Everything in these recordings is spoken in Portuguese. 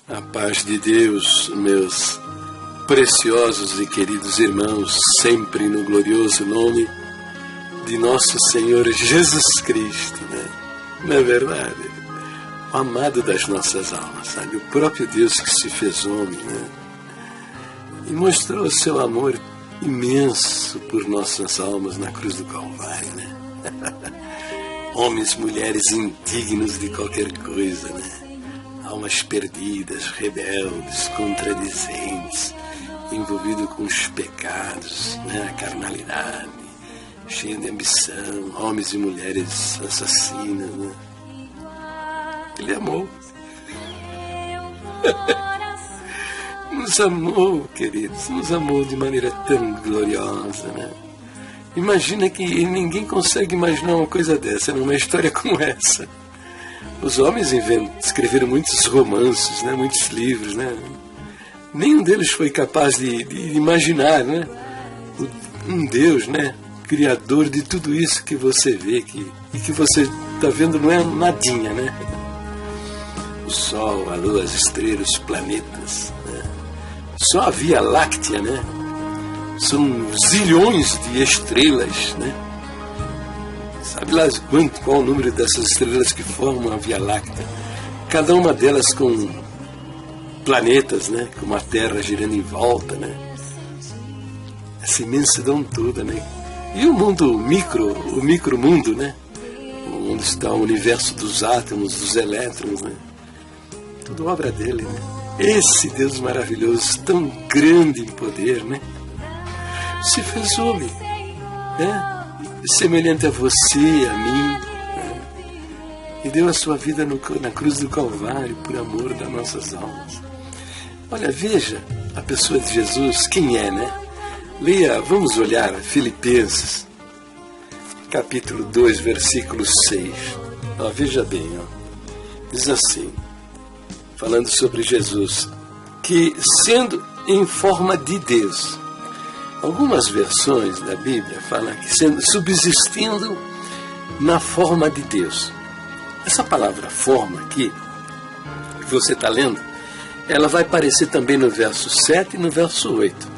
A paz de Deus, meus preciosos e queridos irmãos, sempre no glorioso nome de nosso Senhor Jesus Cristo, né? Não é verdade? O amado das nossas almas, sabe? O próprio Deus que se fez homem, né? E mostrou o seu amor imenso por nossas almas na cruz do Calvário, né? Homens, mulheres indignos de qualquer coisa, né? Almas perdidas, rebeldes, contradizentes, envolvidos com os pecados, né? A carnalidade, cheio de ambição, homens e mulheres assassinos, né? Ele amou. Nos amou, queridos, nos amou de maneira tão gloriosa, né? Imagina que ninguém consegue imaginar uma coisa dessa, numa história como essa. Os homens escreveram muitos romances, né? Muitos livros, né? Nenhum deles foi capaz de imaginar, né? Um Deus, né? Criador de tudo isso que você vê e que você está vendo não é nadinha, né? O Sol, a Lua, as estrelas, os planetas, né? Só a Via Láctea, né? São zilhões de estrelas, né? Sabe lá qual o número dessas estrelas que formam a Via Láctea? Cada uma delas com planetas, né? Com uma Terra girando em volta, né? Essa imensidão toda, né? E o mundo o micromundo, né? Onde está o universo dos átomos, dos elétrons, né? Tudo obra dele, né? Esse Deus maravilhoso, tão grande em poder, né? Se fez homem, né? Semelhante a você, a mim, né? E deu a sua vida na cruz do Calvário por amor das nossas almas. Olha, veja a pessoa de Jesus, quem é, né? Leia, vamos olhar Filipenses, capítulo 2, versículo 6. Ó, veja bem, ó. Diz assim, falando sobre Jesus, que sendo em forma de Deus, algumas versões da Bíblia falam que subsistindo na forma de Deus. Essa palavra forma aqui, que você está lendo, ela vai aparecer também no verso 7 e no verso 8,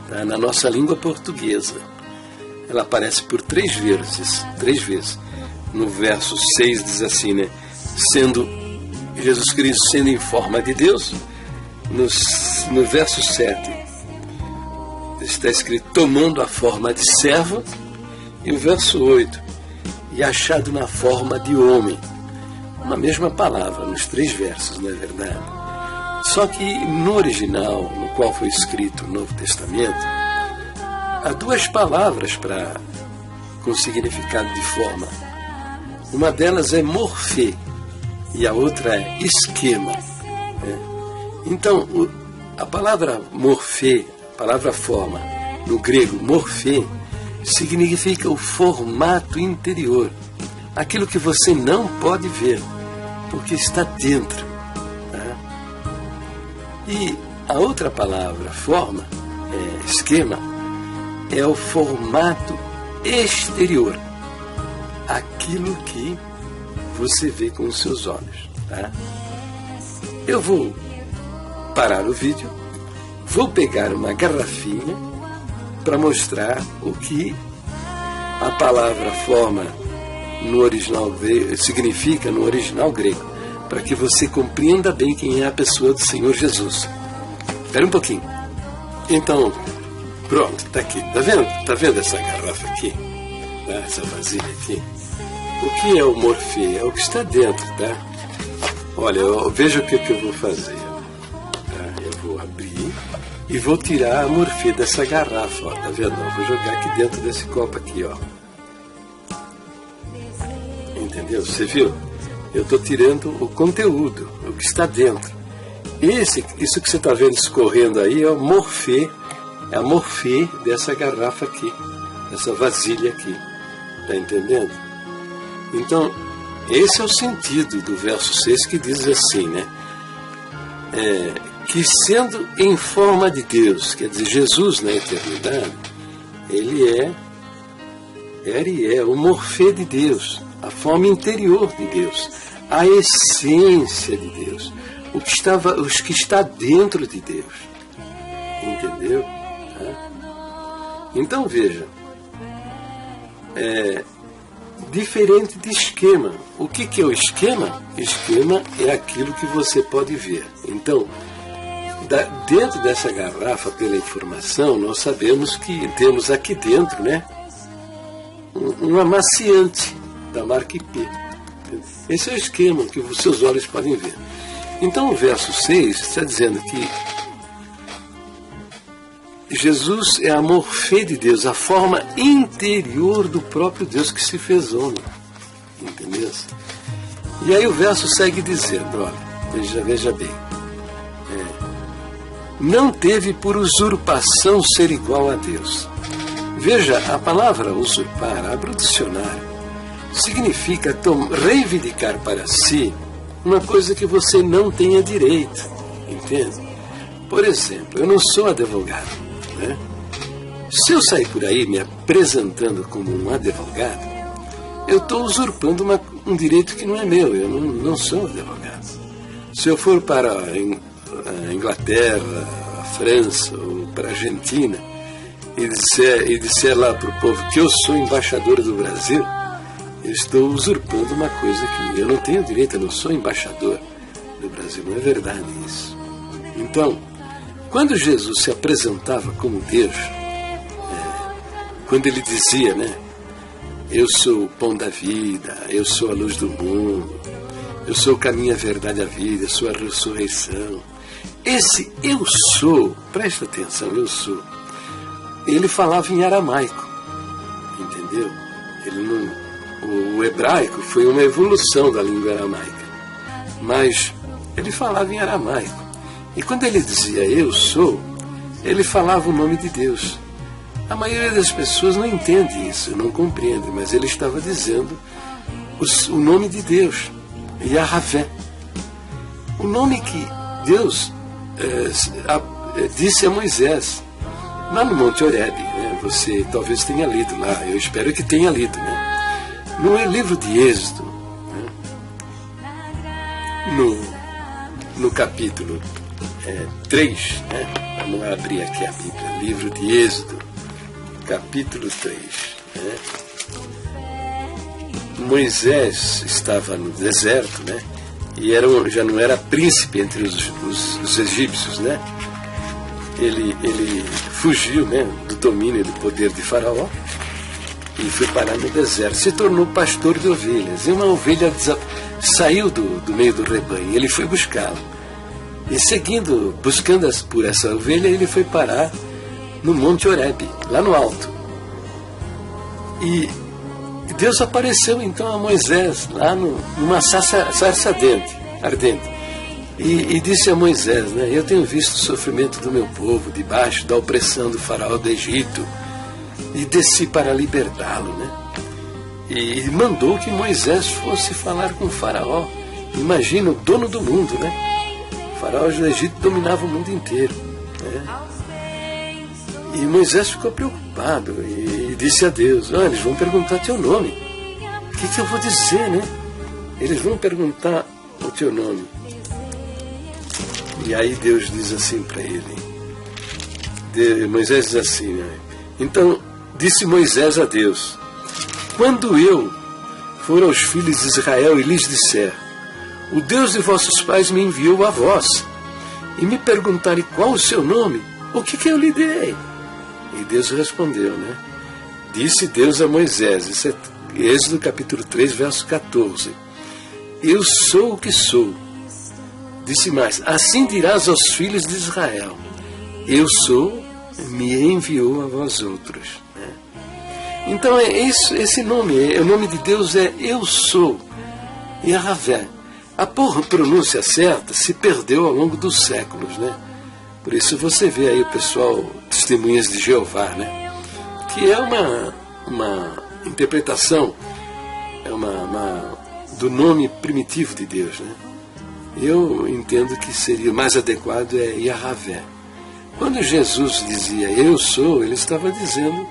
tá? Na nossa língua portuguesa. Ela aparece por três vezes. No verso 6 diz assim, né? Sendo Jesus Cristo sendo em forma de Deus. No verso 7 está escrito tomando a forma de servo, e o verso 8, e achado na forma de homem. Uma mesma palavra nos três versos, não é verdade? Só que no original, no qual foi escrito o Novo Testamento, há duas palavras com significado de forma. Uma delas é morfê e a outra é esquema, né? Então, a palavra morfê, a palavra forma, no grego, morfê, significa o formato interior. Aquilo que você não pode ver, porque está dentro. Tá? E a outra palavra, forma, esquema, é o formato exterior. Aquilo que você vê com os seus olhos. Tá? Eu vou parar o vídeo. Vou pegar uma garrafinha para mostrar o que a palavra forma no original significa no original grego, para que você compreenda bem quem é a pessoa do Senhor Jesus. Espera um pouquinho. Então, pronto, está aqui. Tá vendo essa garrafa aqui? Tá? Essa vasilha aqui? O que é o morfê? É o que está dentro, tá? Olha, veja o que eu vou fazer. Tá? Eu vou abrir e vou tirar a morfê dessa garrafa, ó, tá vendo? Eu vou jogar aqui dentro desse copo aqui, ó. Entendeu? Você viu? Eu estou tirando o conteúdo, o que está dentro. Isso que você está vendo escorrendo aí é o morfê, é a morfê dessa garrafa aqui, dessa vasilha aqui. Tá entendendo? Então, esse é o sentido do verso 6 que diz assim, né? Que sendo em forma de Deus, quer dizer, Jesus na eternidade, ele é o morfê de Deus, a forma interior de Deus, a essência de Deus, os que está dentro de Deus. Entendeu? Então veja, diferente de esquema. O que é o esquema? Esquema é aquilo que você pode ver. Então, dentro dessa garrafa, pela informação, nós sabemos que temos aqui dentro, né, um amaciante da marca IP. Esse é o esquema que os seus olhos podem ver. Então o verso 6 está dizendo que Jesus é a morfê de Deus, a forma interior do próprio Deus que se fez homem. Entendeu? E aí o verso segue dizendo, olha, veja bem, não teve por usurpação ser igual a Deus. Veja, a palavra usurpar, abre o dicionário, significa reivindicar para si uma coisa que você não tenha direito, entende? Por exemplo, eu não sou advogado, né? Se eu sair por aí me apresentando como um advogado, eu estou usurpando um direito que não é meu, eu não sou advogado. Se eu for para a Inglaterra, a França ou para a Argentina e disser lá para o povo que eu sou embaixador do Brasil, eu estou usurpando uma coisa que eu não tenho direito, eu não sou embaixador do Brasil. Não é verdade isso. Então, quando Jesus se apresentava como Deus, quando ele dizia, né, eu sou o pão da vida, eu sou a luz do mundo, eu sou o caminho, a verdade e a vida, eu sou a ressurreição. Esse eu sou, presta atenção, eu sou, ele falava em aramaico, entendeu? O hebraico foi uma evolução da língua aramaica, mas ele falava em aramaico. E quando ele dizia eu sou, ele falava o nome de Deus. A maioria das pessoas não entende isso, não compreende, mas ele estava dizendo o nome de Deus, Yahvé. O nome que Deus disse a Moisés, lá no Monte Horebe, né? Você talvez tenha lido lá, eu espero que tenha lido, né? No livro de Êxodo, né? no capítulo 3, né? Vamos abrir aqui a Bíblia, livro de Êxodo, capítulo 3. Né? Moisés estava no deserto, né? E já não era príncipe entre os egípcios, né? Ele fugiu, né, do domínio e do poder de Faraó e foi parar no deserto. Se tornou pastor de ovelhas. E uma ovelha saiu do meio do rebanho. Ele foi buscá-la. E buscando por essa ovelha, ele foi parar no Monte Horebe, lá no alto. E Deus apareceu então a Moisés, lá numa sarça ardente. E disse a Moisés, né, eu tenho visto o sofrimento do meu povo debaixo da opressão do faraó do Egito e desci para libertá-lo, né? E mandou que Moisés fosse falar com o faraó. Imagina, o dono do mundo, né? O faraó do Egito dominava o mundo inteiro, né? E Moisés ficou preocupado e disse a Deus, eles vão perguntar teu nome. O que eu vou dizer, né? Eles vão perguntar o teu nome. E aí Deus diz assim para ele, Moisés diz assim, né? Então disse Moisés a Deus, quando eu for aos filhos de Israel e lhes disser, o Deus de vossos pais me enviou a vós, e me perguntarem qual o seu nome, o que eu lhe direi? E Deus respondeu, né? Disse Deus a Moisés, isso é Êxodo capítulo 3, verso 14, eu sou o que sou. Disse mais, assim dirás aos filhos de Israel, eu sou, me enviou a vós outros. Né? Então esse nome, o nome de Deus é eu sou, Yahvé. A pronúncia certa se perdeu ao longo dos séculos, né? Por isso você vê aí o pessoal, testemunhas de Jeová, né? Que é uma interpretação do nome primitivo de Deus, né? Eu entendo que seria mais adequado Yahvé. Quando Jesus dizia eu sou, ele estava dizendo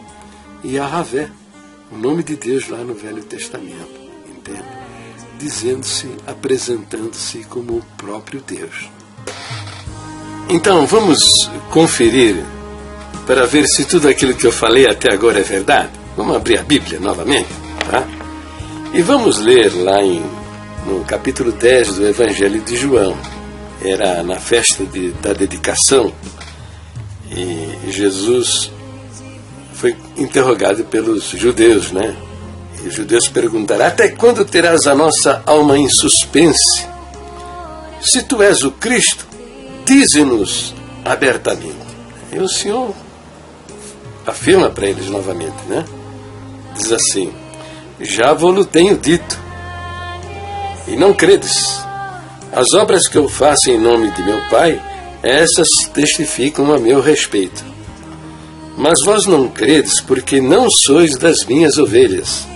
Yahvé, o nome de Deus lá no Velho Testamento, entende? Dizendo-se, apresentando-se como o próprio Deus. Então, vamos conferir para ver se tudo aquilo que eu falei até agora é verdade. Vamos abrir a Bíblia novamente, tá? E vamos ler lá no capítulo 10 do Evangelho de João. Era na festa da dedicação e Jesus foi interrogado pelos judeus, né? E os judeus perguntaram: até quando terás a nossa alma em suspense? Se tu és o Cristo, dize-nos abertamente. E o Senhor afirma para eles novamente, né? Diz assim: já vos tenho dito, e não credes. As obras que eu faço em nome de meu Pai, essas testificam a meu respeito. Mas vós não credes, porque não sois das minhas ovelhas,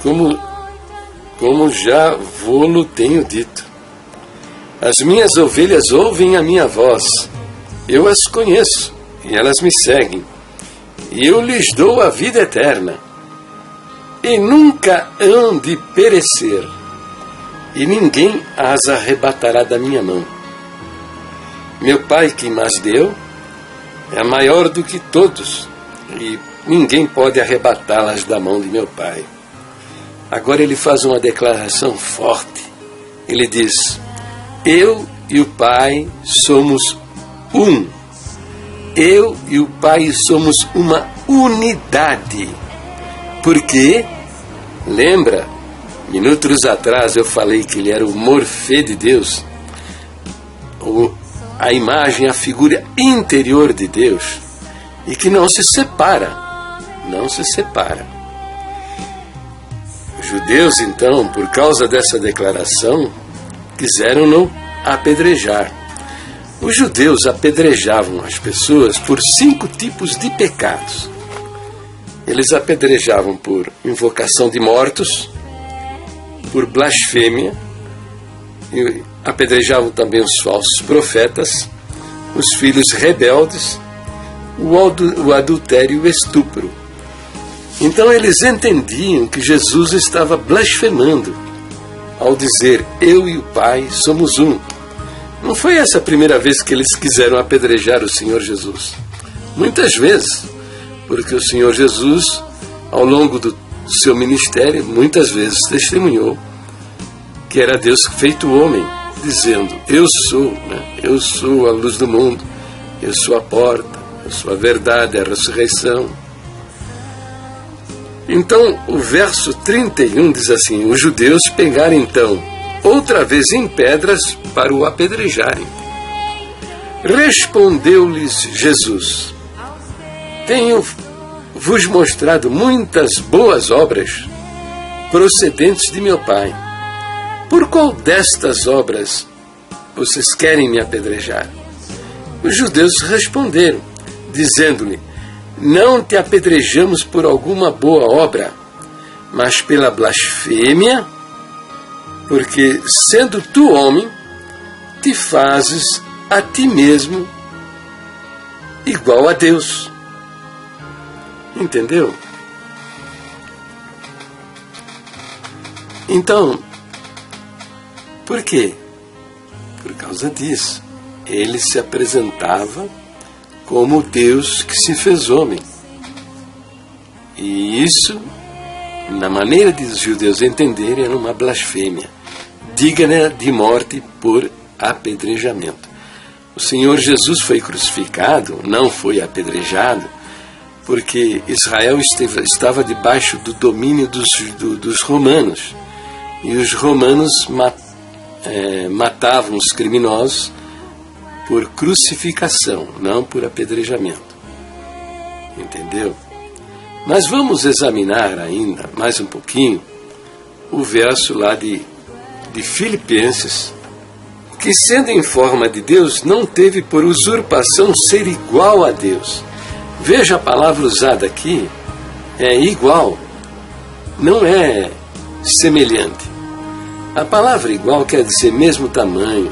como já vos tenho dito. As minhas ovelhas ouvem a minha voz, eu as conheço, e elas me seguem, e eu lhes dou a vida eterna, e nunca hão de perecer, e ninguém as arrebatará da minha mão. Meu Pai que mas deu é maior do que todos, e ninguém pode arrebatá-las da mão de meu Pai. Agora ele faz uma declaração forte. Ele diz: eu e o Pai somos um. Eu e o Pai somos uma unidade. Porque, lembra, minutos atrás eu falei que ele era o Morfê de Deus, a imagem, a figura interior de Deus, e que não se separa. Não se separa. Os judeus, então, por causa dessa declaração, quiseram-no apedrejar. Os judeus apedrejavam as pessoas por 5 tipos de pecados. Eles apedrejavam por invocação de mortos, por blasfêmia, e apedrejavam também os falsos profetas, os filhos rebeldes, o adultério e o estupro. Então eles entendiam que Jesus estava blasfemando ao dizer: eu e o Pai somos um. Não foi essa a primeira vez que eles quiseram apedrejar o Senhor Jesus. Muitas vezes, porque o Senhor Jesus, ao longo do seu ministério, muitas vezes testemunhou que era Deus feito homem, dizendo: eu sou, né? Eu sou a luz do mundo, eu sou a porta, eu sou a verdade, a ressurreição. Então, o verso 31 diz assim: os judeus pegaram então outra vez em pedras para o apedrejarem. Respondeu-lhes Jesus: tenho-vos mostrado muitas boas obras procedentes de meu Pai. Por qual destas obras vocês querem me apedrejar? Os judeus responderam, dizendo-lhe: não te apedrejamos por alguma boa obra, mas pela blasfêmia, porque, sendo tu homem, te fazes a ti mesmo igual a Deus. Entendeu? Então, por quê? Por causa disso. Ele se apresentava como Deus que se fez homem. E isso, na maneira dos judeus entenderem, era uma blasfêmia, digna de morte por apedrejamento. O Senhor Jesus foi crucificado, não foi apedrejado, porque Israel estava debaixo do domínio dos romanos. E os romanos matavam os criminosos por crucificação, não por apedrejamento. Entendeu? Mas vamos examinar ainda mais um pouquinho o verso lá de Filipenses, que, sendo em forma de Deus, não teve por usurpação ser igual a Deus. Veja a palavra usada aqui, é igual, não é semelhante. A palavra igual quer dizer mesmo tamanho,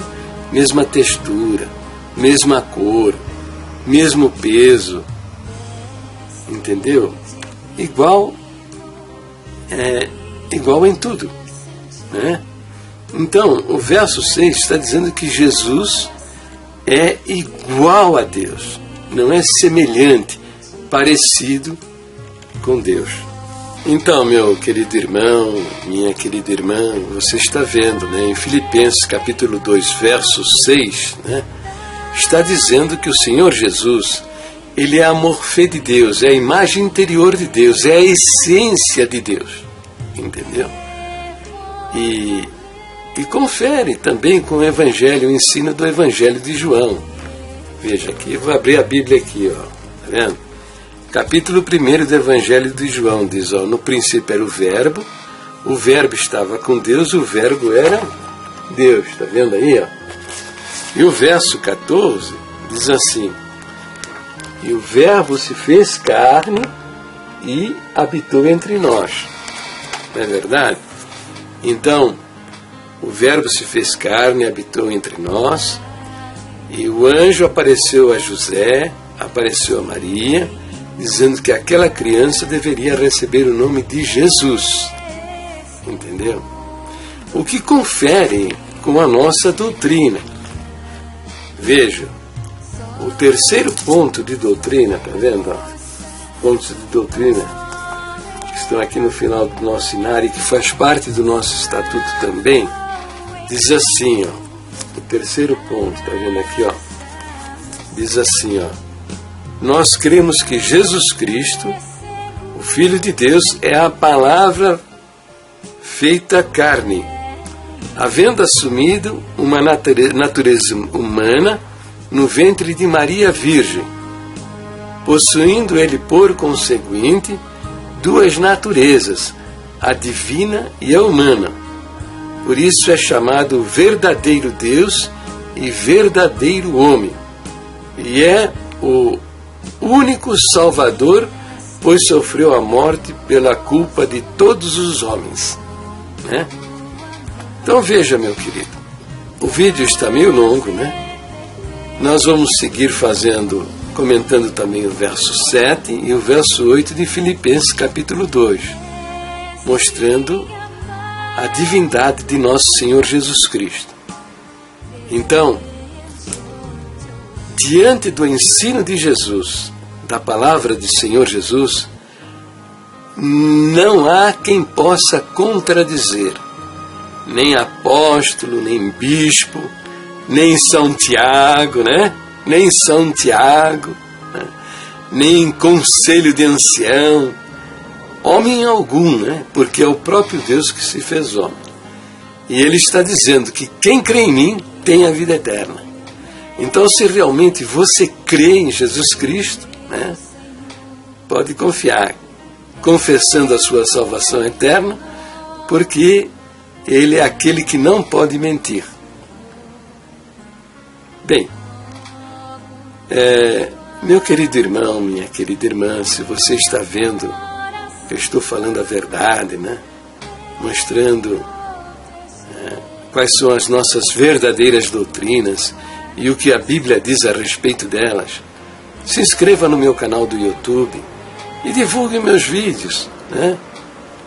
mesma textura, mesma cor, mesmo peso. Entendeu? Igual é igual em tudo, né? Então, o verso 6 está dizendo que Jesus é igual a Deus, não é semelhante, parecido com Deus. Então, meu querido irmão, minha querida irmã, você está vendo, né, em Filipenses capítulo 2, verso 6, né, está dizendo que o Senhor Jesus, Ele é a morfê de Deus, é a imagem interior de Deus, é a essência de Deus, entendeu? E confere também com o Evangelho, o ensino do Evangelho de João. Veja aqui, eu vou abrir a Bíblia aqui, ó, tá vendo? Capítulo 1 do Evangelho de João diz, ó, no princípio era o Verbo estava com Deus, o Verbo era Deus, tá vendo aí, ó? E o verso 14 diz assim, e o Verbo se fez carne e habitou entre nós. Não é verdade? Então, o Verbo se fez carne e habitou entre nós, e o anjo apareceu a José, apareceu a Maria, dizendo que aquela criança deveria receber o nome de Jesus. Entendeu? O que confere com a nossa doutrina. Veja, o terceiro ponto de doutrina, tá vendo? Pontos de doutrina que estão aqui no final do nosso inário e que faz parte do nosso estatuto também, diz assim, ó, o terceiro ponto, tá vendo aqui, ó, diz assim, ó, nós cremos que Jesus Cristo, o Filho de Deus, é a palavra feita carne, havendo assumido uma natureza humana no ventre de Maria Virgem, possuindo ele por conseguinte duas naturezas, a divina e a humana. Por isso é chamado verdadeiro Deus e verdadeiro homem. E é o único Salvador, pois sofreu a morte pela culpa de todos os homens. Né? Então veja, meu querido, o vídeo está meio longo, né? Nós vamos seguir comentando também o verso 7 e o verso 8 de Filipenses capítulo 2, mostrando a divindade de nosso Senhor Jesus Cristo. Então, diante do ensino de Jesus, da palavra do Senhor Jesus, não há quem possa contradizer, nem apóstolo, nem bispo, nem São Tiago, né? Nem São Tiago, né? Nem conselho de ancião, homem algum, né? Porque é o próprio Deus que se fez homem. E Ele está dizendo que quem crê em mim tem a vida eterna. Então, se realmente você crê em Jesus Cristo, né? Pode confiar, confessando a sua salvação eterna, porque Ele é aquele que não pode mentir. Bem, meu querido irmão, minha querida irmã, se você está vendo, eu estou falando a verdade, né? Mostrando quais são as nossas verdadeiras doutrinas e o que a Bíblia diz a respeito delas. Se inscreva no meu canal do YouTube e divulgue meus vídeos, né?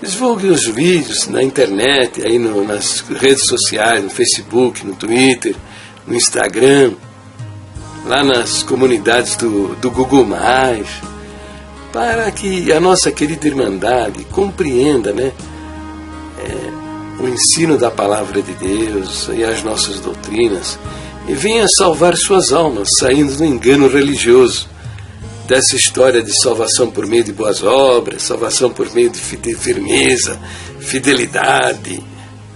Divulgue os vídeos na internet, aí nas redes sociais, no Facebook, no Twitter, no Instagram, lá nas comunidades do Google+, para que a nossa querida Irmandade compreenda, né, o ensino da Palavra de Deus e as nossas doutrinas e venha salvar suas almas, saindo do engano religioso, dessa história de salvação por meio de boas obras, salvação por meio de firmeza, fidelidade,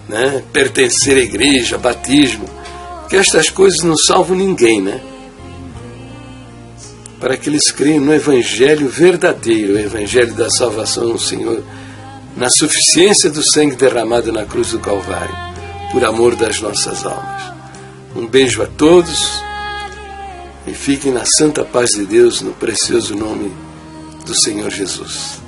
né, pertencer à igreja, batismo, que estas coisas não salvam ninguém, né? Para que eles creiam no Evangelho verdadeiro, o Evangelho da salvação do Senhor, na suficiência do sangue derramado na cruz do Calvário, por amor das nossas almas. Um beijo a todos e fiquem na santa paz de Deus, no precioso nome do Senhor Jesus.